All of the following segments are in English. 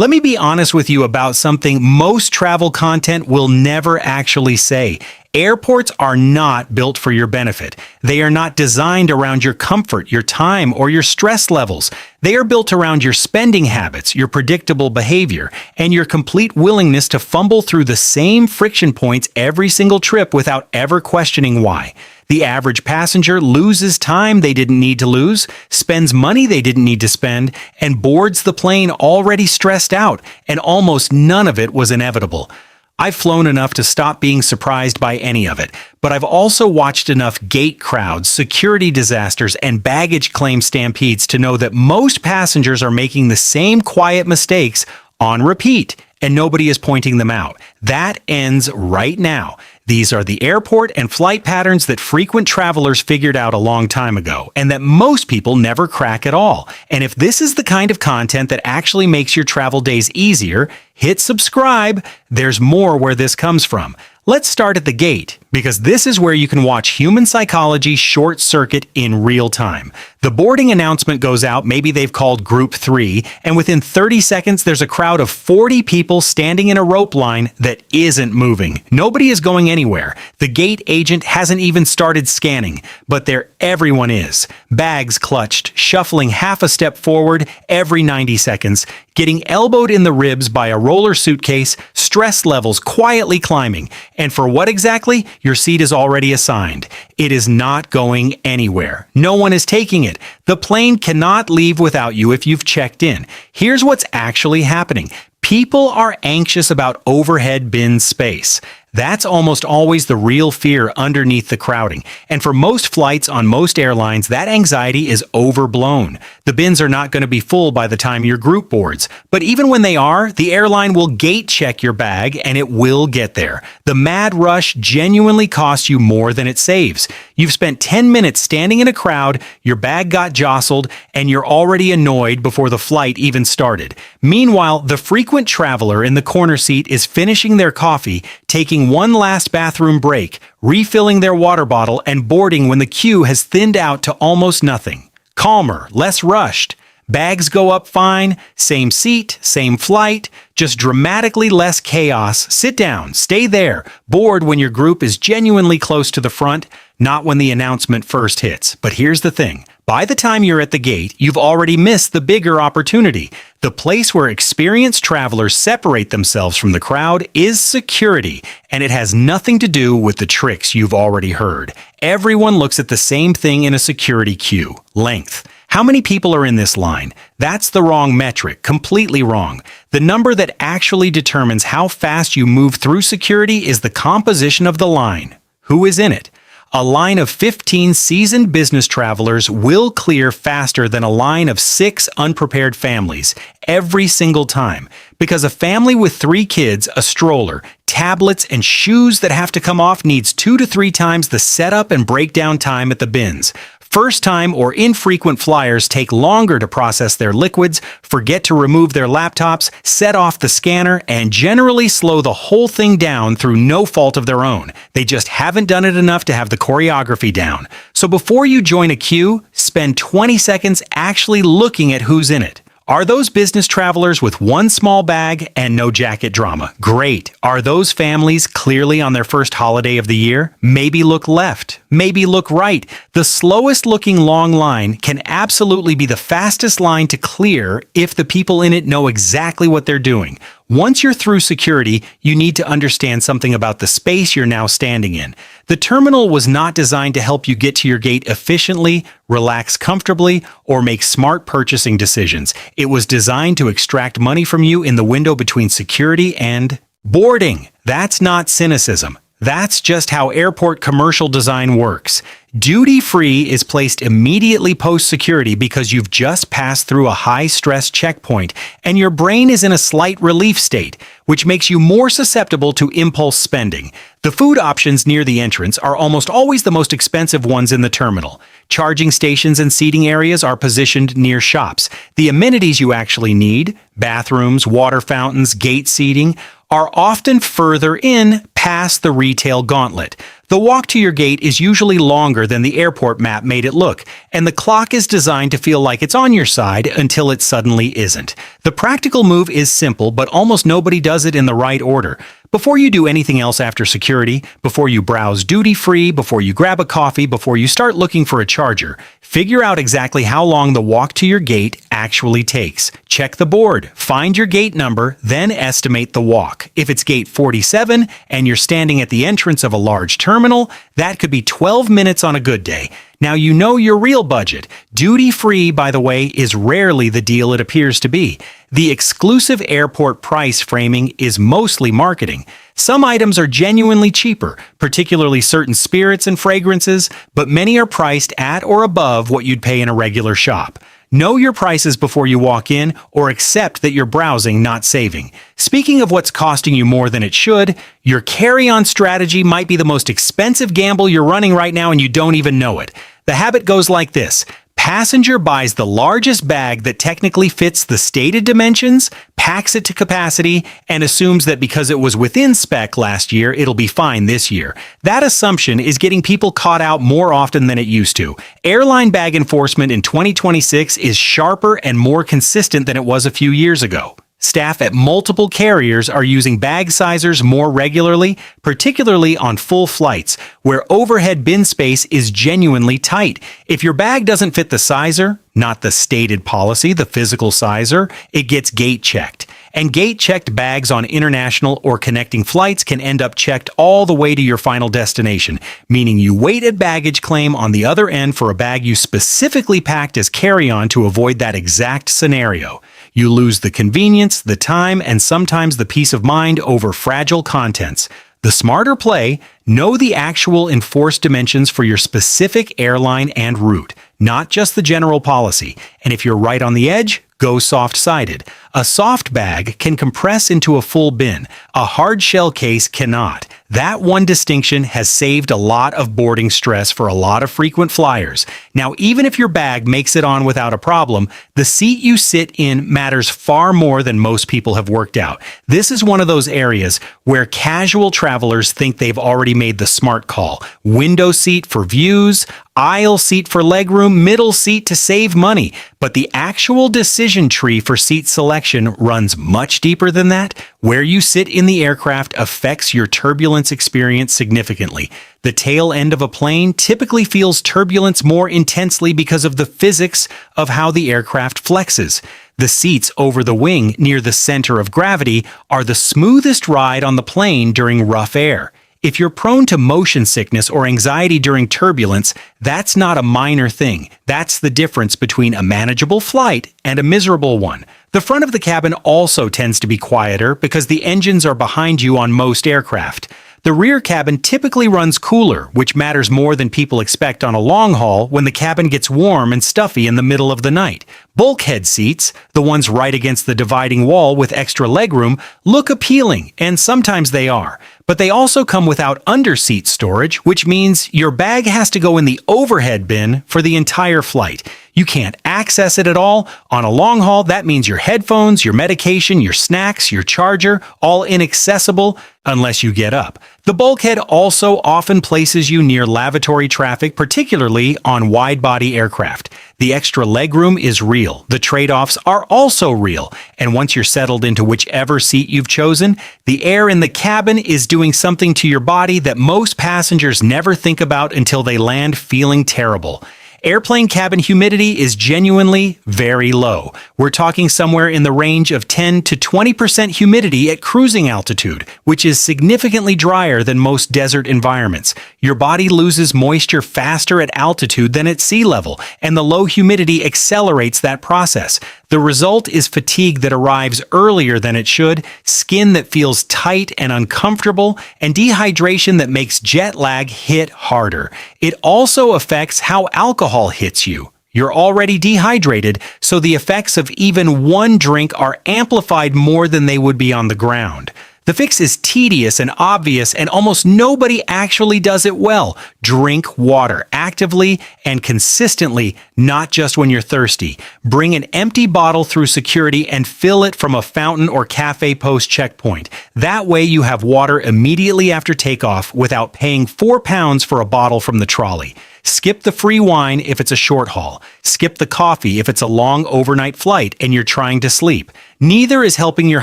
Let me be honest with you about something most travel content will never actually say. Airports are not built for your benefit. They are not designed around your comfort, your time, or your stress levels. They are built around your spending habits, your predictable behavior, and your complete willingness to fumble through the same friction points every single trip without ever questioning why. The average passenger loses time they didn't need to lose, spends money they didn't need to spend, and boards the plane already stressed out, and almost none of it was inevitable. I've flown enough to stop being surprised by any of it, but I've also watched enough gate crowds, security disasters, and baggage claim stampedes to know that most passengers are making the same quiet mistakes on repeat, and nobody is pointing them out. That ends right now. These are the airport and flight patterns that frequent travelers figured out a long time ago, and that most people never crack at all. And if this is the kind of content that actually makes your travel days easier, hit subscribe. There's more where this comes from. Let's start at the gate, because this is where you can watch human psychology short circuit in real time. The boarding announcement goes out, maybe they've called Group 3, and within 30 seconds there's a crowd of 40 people standing in a rope line that isn't moving. Nobody is going anywhere. The gate agent hasn't even started scanning, but there everyone is. Bags clutched, shuffling half a step forward every 90 seconds, getting elbowed in the ribs by a roller suitcase, stress levels quietly climbing. And for what exactly? Your seat is already assigned. It is not going anywhere. No one is taking it. The plane cannot leave without you if you've checked in. Here's what's actually happening. People are anxious about overhead bin space. That's almost always the real fear underneath the crowding. And for most flights on most airlines, that anxiety is overblown. The bins are not going to be full by the time your group boards. But even when they are, the airline will gate check your bag and it will get there. The mad rush genuinely costs you more than it saves. You've spent 10 minutes standing in a crowd, your bag got jostled, and you're already annoyed before the flight even started. Meanwhile, the frequent traveler in the corner seat is finishing their coffee, taking one last bathroom break, refilling their water bottle, and boarding when the queue has thinned out to almost nothing. Calmer, less rushed. Bags go up fine, same seat, same flight, just dramatically less chaos. Sit down, stay there, board when your group is genuinely close to the front, not when the announcement first hits. But here's the thing. By the time you're at the gate, you've already missed the bigger opportunity. The place where experienced travelers separate themselves from the crowd is security, and it has nothing to do with the tricks you've already heard. Everyone looks at the same thing in a security queue: length. How many people are in this line? That's the wrong metric, completely wrong. The number that actually determines how fast you move through security is the composition of the line. Who is in it? A line of 15 seasoned business travelers will clear faster than a line of 6 unprepared families every single time, because a family with 3 kids, a stroller, tablets, and shoes that have to come off needs 2 to 3 times the setup and breakdown time at the bins. First-time or infrequent flyers take longer to process their liquids, forget to remove their laptops, set off the scanner, and generally slow the whole thing down through no fault of their own. They just haven't done it enough to have the choreography down. So before you join a queue, spend 20 seconds actually looking at who's in it. Are those business travelers with one small bag and no jacket drama? Great. Are those families clearly on their first holiday of the year? Maybe look left. Maybe look right. The slowest looking long line can absolutely be the fastest line to clear if the people in it know exactly what they're doing. Once you're through security, you need to understand something about the space you're now standing in. The terminal was not designed to help you get to your gate efficiently, relax comfortably, or make smart purchasing decisions. It was designed to extract money from you in the window between security and boarding. That's not cynicism. That's just how airport commercial design works. Duty-free is placed immediately post-security because you've just passed through a high-stress checkpoint and your brain is in a slight relief state, which makes you more susceptible to impulse spending. The food options near the entrance are almost always the most expensive ones in the terminal. Charging stations and seating areas are positioned near shops. The amenities you actually need, bathrooms, water fountains, gate seating, are often further in past the retail gauntlet. The walk to your gate is usually longer than the airport map made it look, and the clock is designed to feel like it's on your side until it suddenly isn't. The practical move is simple, but almost nobody does it in the right order. Before you do anything else after security, before you browse duty-free, before you grab a coffee, before you start looking for a charger, figure out exactly how long the walk to your gate actually takes. Check the board, find your gate number, then estimate the walk. If it's gate 47 and you're standing at the entrance of a large terminal, that could be 12 minutes on a good day. Now you know your real budget. Duty-free, by the way, is rarely the deal it appears to be. The exclusive airport price framing is mostly marketing. Some items are genuinely cheaper, particularly certain spirits and fragrances, but many are priced at or above what you'd pay in a regular shop. Know your prices before you walk in, or accept that you're browsing, not saving. Speaking of what's costing you more than it should, your carry-on strategy might be the most expensive gamble you're running right now and you don't even know it. The habit goes like this. Passenger buys the largest bag that technically fits the stated dimensions, packs it to capacity, and assumes that because it was within spec last year, it'll be fine this year. That assumption is getting people caught out more often than it used to. Airline bag enforcement in 2026 is sharper and more consistent than it was a few years ago. Staff at multiple carriers are using bag sizers more regularly, particularly on full flights, where overhead bin space is genuinely tight. If your bag doesn't fit the sizer, not the stated policy, the physical sizer, it gets gate checked. And gate-checked bags on international or connecting flights can end up checked all the way to your final destination, meaning you wait at baggage claim on the other end for a bag you specifically packed as carry-on to avoid that exact scenario. You lose the convenience, the time, and sometimes the peace of mind over fragile contents. The smarter play, know the actual enforced dimensions for your specific airline and route, not just the general policy. And if you're right on the edge, go soft-sided. A soft bag can compress into a full bin. A hard shell case cannot. That one distinction has saved a lot of boarding stress for a lot of frequent flyers. Now, even if your bag makes it on without a problem, the seat you sit in matters far more than most people have worked out. This is one of those areas where casual travelers think they've already made the smart call. Window seat for views, aisle seat for legroom, middle seat to save money. But the actual decision tree for seat selection runs much deeper than that. Where you sit in the aircraft affects your turbulence experience significantly. The tail end of a plane typically feels turbulence more intensely because of the physics of how the aircraft flexes. The seats over the wing near the center of gravity are the smoothest ride on the plane during rough air. If you're prone to motion sickness or anxiety during turbulence, that's not a minor thing. That's the difference between a manageable flight and a miserable one. The front of the cabin also tends to be quieter because the engines are behind you on most aircraft. The rear cabin typically runs cooler, which matters more than people expect on a long haul when the cabin gets warm and stuffy in the middle of the night. Bulkhead seats, the ones right against the dividing wall with extra legroom, look appealing, and sometimes they are. But they also come without under-seat storage, which means your bag has to go in the overhead bin for the entire flight. You can't access it at all. On a long haul, that means your headphones, your medication, your snacks, your charger, all inaccessible unless you get up. The bulkhead also often places you near lavatory traffic, particularly on wide-body aircraft. The extra legroom is real. The trade-offs are also real. And once you're settled into whichever seat you've chosen, the air in the cabin is doing something to your body that most passengers never think about until they land feeling terrible. Airplane cabin humidity is genuinely very low. We're talking somewhere in the range of 10 to 20% humidity at cruising altitude, which is significantly drier than most desert environments. Your body loses moisture faster at altitude than at sea level, and the low humidity accelerates that process. The result is fatigue that arrives earlier than it should, skin that feels tight and uncomfortable, and dehydration that makes jet lag hit harder. It also affects how alcohol hits you. You're already dehydrated, so the effects of even one drink are amplified more than they would be on the ground. The fix is tedious and obvious, and almost nobody actually does it well. Drink water actively and consistently, not just when you're thirsty. Bring an empty bottle through security and fill it from a fountain or cafe post checkpoint. That way you have water immediately after takeoff without paying £4 for a bottle from the trolley. Skip the free wine if it's a short haul. Skip the coffee if it's a long overnight flight and you're trying to sleep. Neither is helping your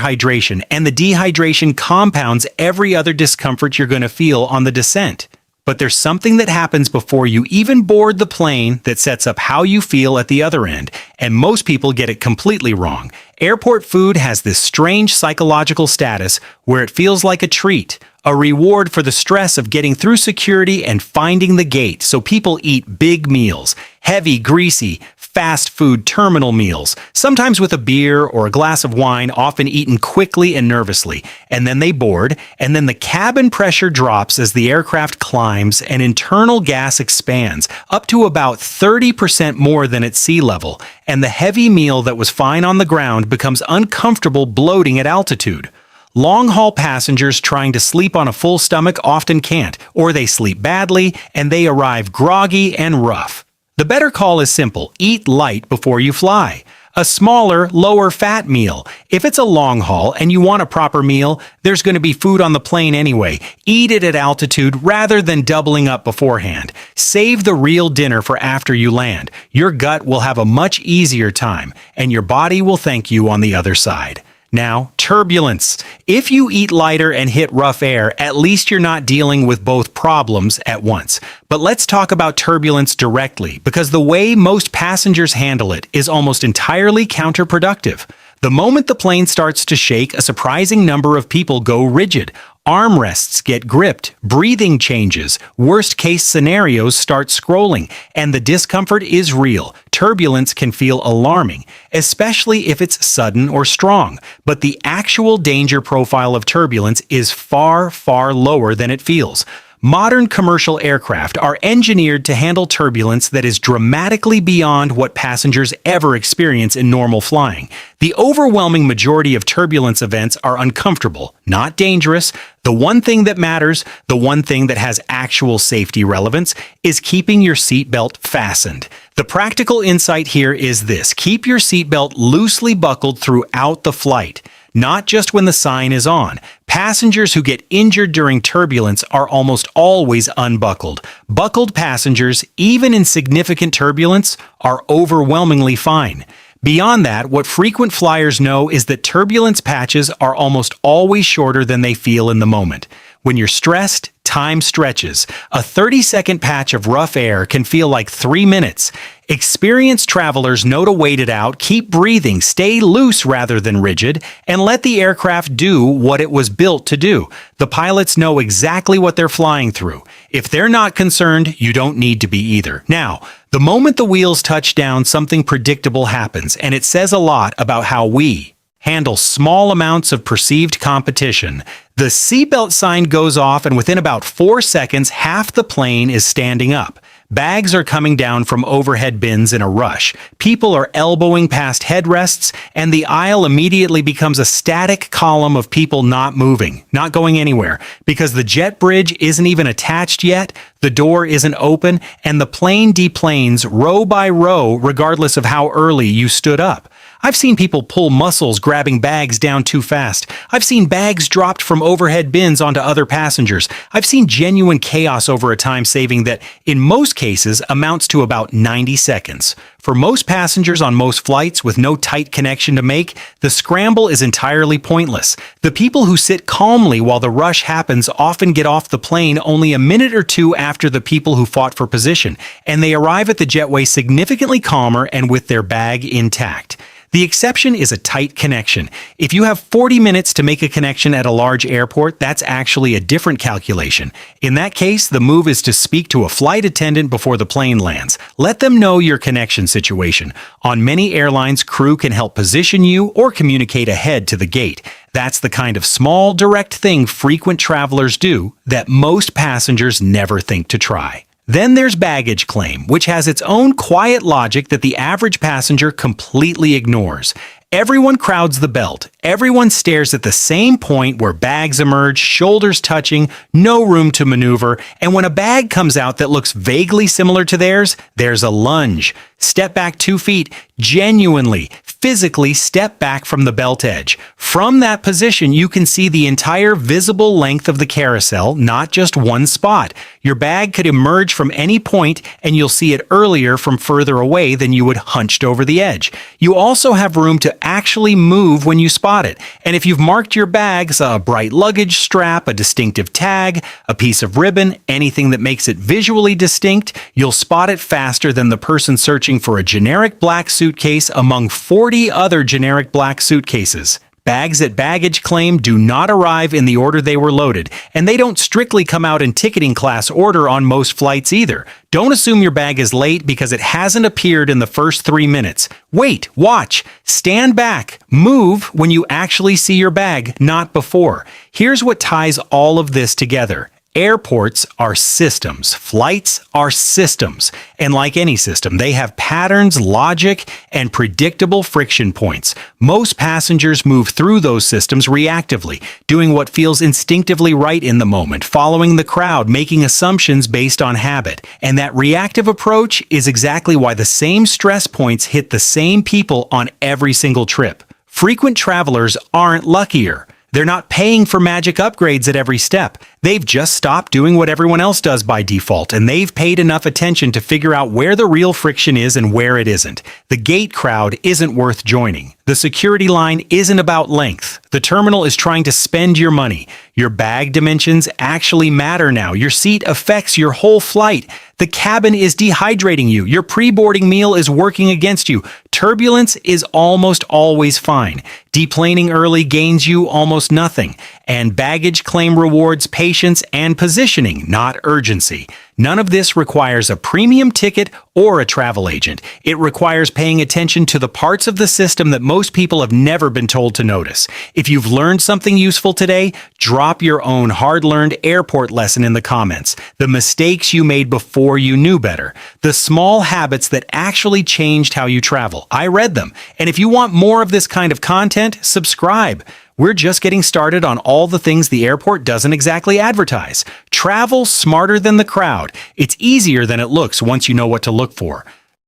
hydration, and the dehydration compounds every other discomfort you're going to feel on the descent. But there's something that happens before you even board the plane that sets up how you feel at the other end, and most people get it completely wrong. Airport food has this strange psychological status where it feels like a treat, a reward for the stress of getting through security and finding the gate, so people eat big meals, heavy, greasy, fast food terminal meals, sometimes with a beer or a glass of wine, often eaten quickly and nervously. And then they board, and then the cabin pressure drops as the aircraft climbs and internal gas expands, up to about 30% more than at sea level, and the heavy meal that was fine on the ground becomes uncomfortable bloating at altitude. Long-haul passengers trying to sleep on a full stomach often can't, or they sleep badly, and they arrive groggy and rough. The better call is simple: eat light before you fly. A smaller, lower-fat meal. If it's a long haul and you want a proper meal, there's going to be food on the plane anyway. Eat it at altitude rather than doubling up beforehand. Save the real dinner for after you land. Your gut will have a much easier time, and your body will thank you on the other side. Now, turbulence. If you eat lighter and hit rough air, at least you're not dealing with both problems at once. But let's talk about turbulence directly, because the way most passengers handle it is almost entirely counterproductive. The moment the plane starts to shake, a surprising number of people go rigid. Armrests get gripped, breathing changes, worst-case scenarios start scrolling, and the discomfort is real. Turbulence can feel alarming, especially if it's sudden or strong, but the actual danger profile of turbulence is far, far lower than it feels. Modern commercial aircraft are engineered to handle turbulence that is dramatically beyond what passengers ever experience in normal flying. The overwhelming majority of turbulence events are uncomfortable, not dangerous. The one thing that matters, the one thing that has actual safety relevance, is keeping your seatbelt fastened. The practical insight here is this: keep your seatbelt loosely buckled throughout the flight, not just when the sign is on. Passengers who get injured during turbulence are almost always unbuckled. Buckled passengers, even in significant turbulence, are overwhelmingly fine. Beyond that, what frequent flyers know is that turbulence patches are almost always shorter than they feel in the moment. When you're stressed, time stretches. A 30-second patch of rough air can feel like 3 minutes. Experienced travelers know to wait it out, keep breathing, stay loose rather than rigid, and let the aircraft do what it was built to do. The pilots know exactly what they're flying through. If they're not concerned, you don't need to be either. Now, the moment the wheels touch down, something predictable happens, and it says a lot about how we handle small amounts of perceived competition. The seatbelt sign goes off, and within about 4 seconds, half the plane is standing up. Bags are coming down from overhead bins in a rush. People are elbowing past headrests, and the aisle immediately becomes a static column of people not moving, not going anywhere, because the jet bridge isn't even attached yet, the door isn't open, and the plane deplanes row by row regardless of how early you stood up. I've seen people pull muscles grabbing bags down too fast. I've seen bags dropped from overhead bins onto other passengers. I've seen genuine chaos over a time saving that, in most cases, amounts to about 90 seconds. For most passengers on most flights with no tight connection to make, the scramble is entirely pointless. The people who sit calmly while the rush happens often get off the plane only a minute or two after the people who fought for position, and they arrive at the jetway significantly calmer and with their bag intact. The exception is a tight connection. If you have 40 minutes to make a connection at a large airport, that's actually a different calculation. In that case, the move is to speak to a flight attendant before the plane lands. Let them know your connection situation. On many airlines, crew can help position you or communicate ahead to the gate. That's the kind of small, direct thing frequent travelers do that most passengers never think to try. Then there's baggage claim, which has its own quiet logic that the average passenger completely ignores. Everyone crowds the belt. Everyone stares at the same point where bags emerge, shoulders touching, no room to maneuver, and when a bag comes out that looks vaguely similar to theirs, there's a lunge. Step back 2 feet, genuinely, physically step back from the belt edge. From that position, you can see the entire visible length of the carousel, not just one spot. Your bag could emerge from any point, and you'll see it earlier from further away than you would hunched over the edge. You also have room to actually move when you spot it. And if you've marked your bags, a bright luggage strap, a distinctive tag, a piece of ribbon, anything that makes it visually distinct, you'll spot it faster than the person searching for a generic black suitcase among 40 other generic black suitcases. Bags at baggage claim do not arrive in the order they were loaded, and they don't strictly come out in ticketing class order on most flights either. Don't assume your bag is late because it hasn't appeared in the first 3 minutes. Wait, watch, stand back, move when you actually see your bag, not before. Here's what ties all of this together. Airports are systems. Flights are systems. And like any system, they have patterns, logic, and predictable friction points. Most passengers move through those systems reactively, doing what feels instinctively right in the moment, following the crowd, making assumptions based on habit. And that reactive approach is exactly why the same stress points hit the same people on every single trip. Frequent travelers aren't luckier. They're not paying for magic upgrades at every step. They've just stopped doing what everyone else does by default, and they've paid enough attention to figure out where the real friction is and where it isn't. The gate crowd isn't worth joining. The security line isn't about length. The terminal is trying to spend your money. Your bag dimensions actually matter now. Your seat affects your whole flight. The cabin is dehydrating you. Your pre-boarding meal is working against you. Turbulence is almost always fine. Deplaning early gains you almost nothing. And baggage claim rewards patience and positioning, not urgency. None of this requires a premium ticket or a travel agent. It requires paying attention to the parts of the system that most people have never been told to notice. If you've learned something useful today, drop your own hard-learned airport lesson in the comments. The mistakes you made before you knew better. The small habits that actually changed how you travel. I read them. And if you want more of this kind of content, subscribe. We're just getting started on all the things the airport doesn't exactly advertise. Travel smarter than the crowd. It's easier than it looks once you know what to look for.